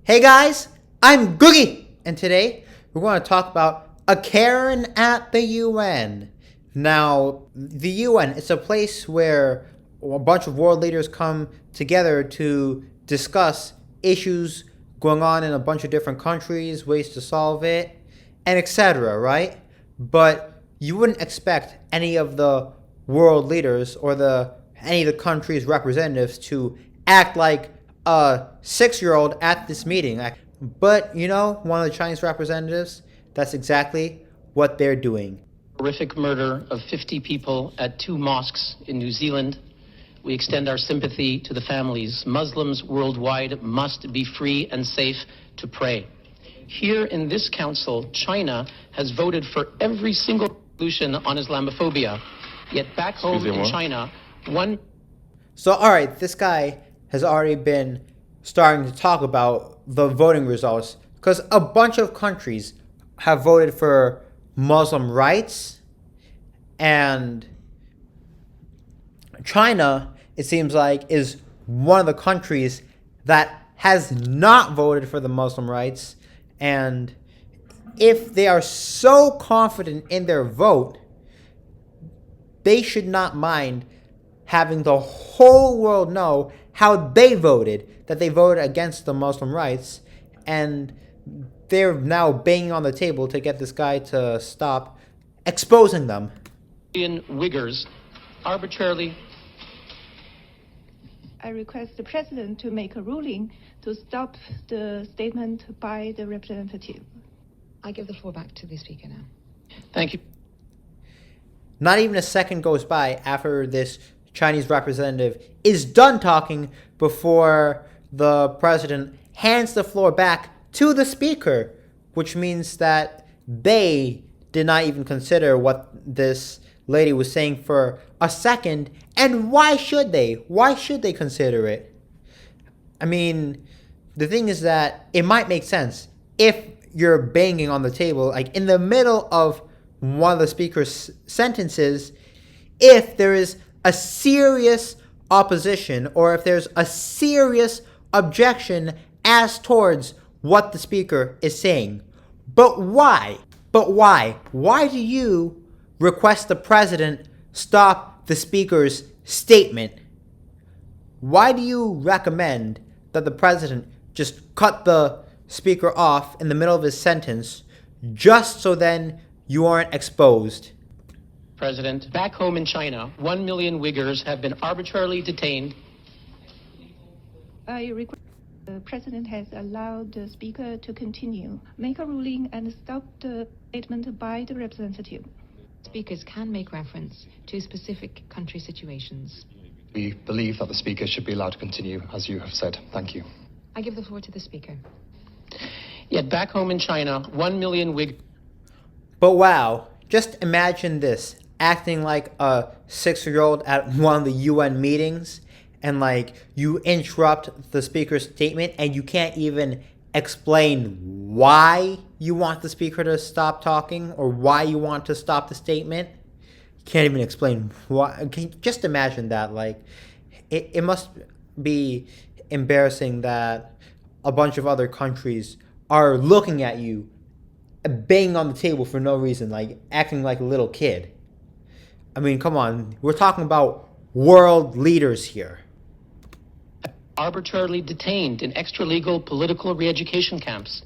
Hey guys, I'm Googie, and today we're going to talk about a Karen at the UN. Now, the UN is a place where a bunch of world leaders come together to discuss issues going on in a bunch of different countries, ways to solve it, and etc., right? But you wouldn't expect any of the world leaders or any of the country's representatives to act like a 6-year-old at this meeting. But, one of the Chinese representatives, that's exactly what they're doing. Horrific murder of 50 people at 2 mosques in New Zealand. We extend our sympathy to the families. Muslims worldwide must be free and safe to pray. Here in this council, China has voted for every single resolution on Islamophobia. Yet back home in China, So, alright, this guy has already been starting to talk about the voting results because a bunch of countries have voted for Muslim rights, and China, it seems like, is one of the countries that has not voted for the Muslim rights. And if they are so confident in their vote, they should not mind having the whole world know how they voted, that they voted against the Muslim rights, and they're now banging on the table to get this guy to stop exposing them. Uyghurs arbitrarily. I request the President to make a ruling to stop the statement by the representative. I give the floor back to the Speaker now. Thank you. Not even a second goes by after this Chinese representative is done talking before the President hands the floor back to the Speaker, which means that they did not even consider what this lady was saying for a second. And why should they? Why should they consider it? I mean, the thing is that it might make sense if you're banging on the table, like in the middle of one of the speaker's sentences, if there is a serious opposition or if there's a serious objection as towards what the speaker is saying. But why? Why do you request the President stop the speaker's statement? Why do you recommend that the President just cut the speaker off in the middle of his sentence just so then you aren't exposed? President, back home in China, 1 million Uyghurs have been arbitrarily detained. I request the President has allowed the Speaker to continue, make a ruling and stop the statement by the representative. Speakers can make reference to specific country situations. We believe that the Speaker should be allowed to continue, as you have said. Thank you. I give the floor to the Speaker. Yet back home in China, 1 million Uyghurs. But wow, just imagine this, acting like a 6-year-old at one of the UN meetings, and like you interrupt the speaker's statement and you can't even explain why you want the speaker to stop talking or why you want to stop the statement. You can't even explain why. Just imagine that. Like, it must be embarrassing that a bunch of other countries are looking at you banging on the table for no reason, like acting like a little kid. I mean, come on. We're talking about world leaders here. Arbitrarily detained in extra-legal political re-education camps.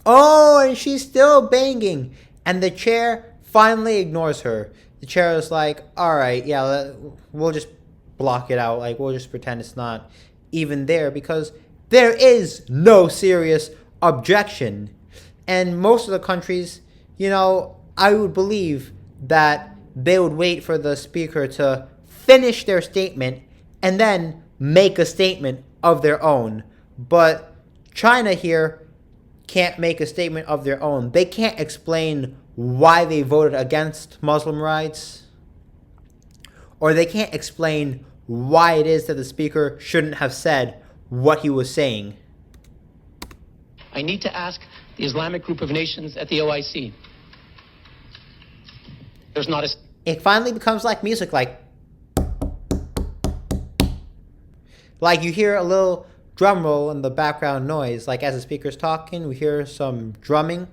Oh, and she's still banging. And the chair finally ignores her. The chair is like, all right, yeah, we'll just block it out. Like, we'll just pretend it's not even there because there is no serious objection. And most of the countries, I would believe that they would wait for the speaker to finish their statement and then make a statement of their own. But China here can't make a statement of their own. They can't explain why they voted against Muslim rights, or they can't explain why it is that the speaker shouldn't have said what he was saying. I need to ask the Islamic Group of Nations at the OIC. There's not a... It finally becomes like music, like you hear a little drum roll in the background noise. Like as the speaker's talking, we hear some drumming.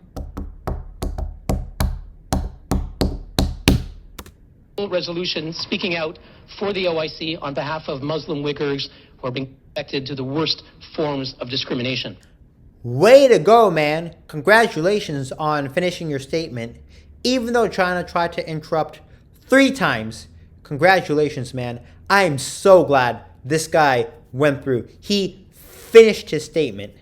Resolution speaking out for the OIC on behalf of Muslim Uyghurs who are being subjected to the worst forms of discrimination. Way to go, man. Congratulations on finishing your statement. Even though China tried to interrupt 3 times, congratulations, man. I am so glad this guy went through. He finished his statement.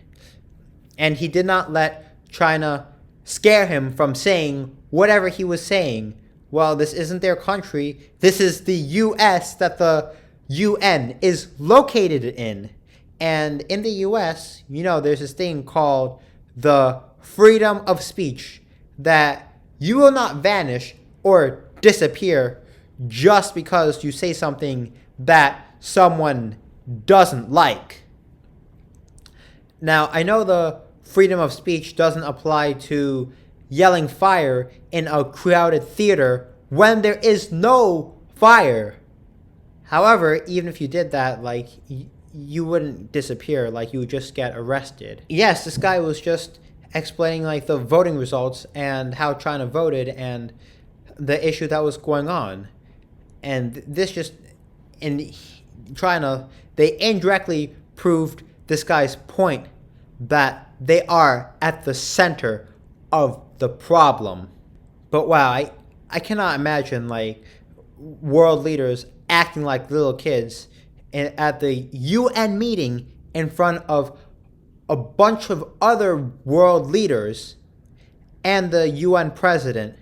And he did not let China scare him from saying whatever he was saying. Well, this isn't their country. This is the U.S. that the UN is located in. And in the U.S., you know, there's this thing called the freedom of speech that you will not vanish or disappear just because you say something that someone doesn't like. Now, I know the freedom of speech doesn't apply to yelling fire in a crowded theater when there is no fire. However, even if you did that, like, you wouldn't disappear, like you would just get arrested. Yes, this guy was just explaining like the voting results and how China voted and the issue that was going on. And this just, in China, they indirectly proved this guy's point that they are at the center of the problem. But wow, I cannot imagine like world leaders acting like little kids at the UN meeting in front of a bunch of other world leaders and the UN president,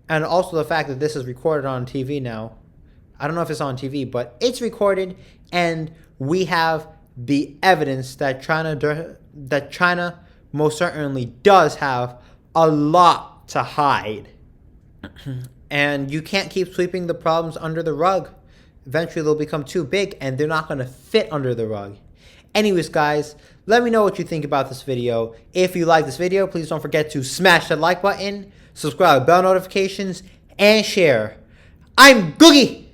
and also the fact that this is recorded on TV now. I don't know if it's on TV, but it's recorded, and we have the evidence that China most certainly does have a lot to hide. And you can't keep sweeping the problems under the rug. Eventually they'll become too big and they're not going to fit under the rug. Anyways, guys, let me know what you think about this video. If you like this video, please don't forget to smash that like button, subscribe, bell notifications, and share. I'm Googie!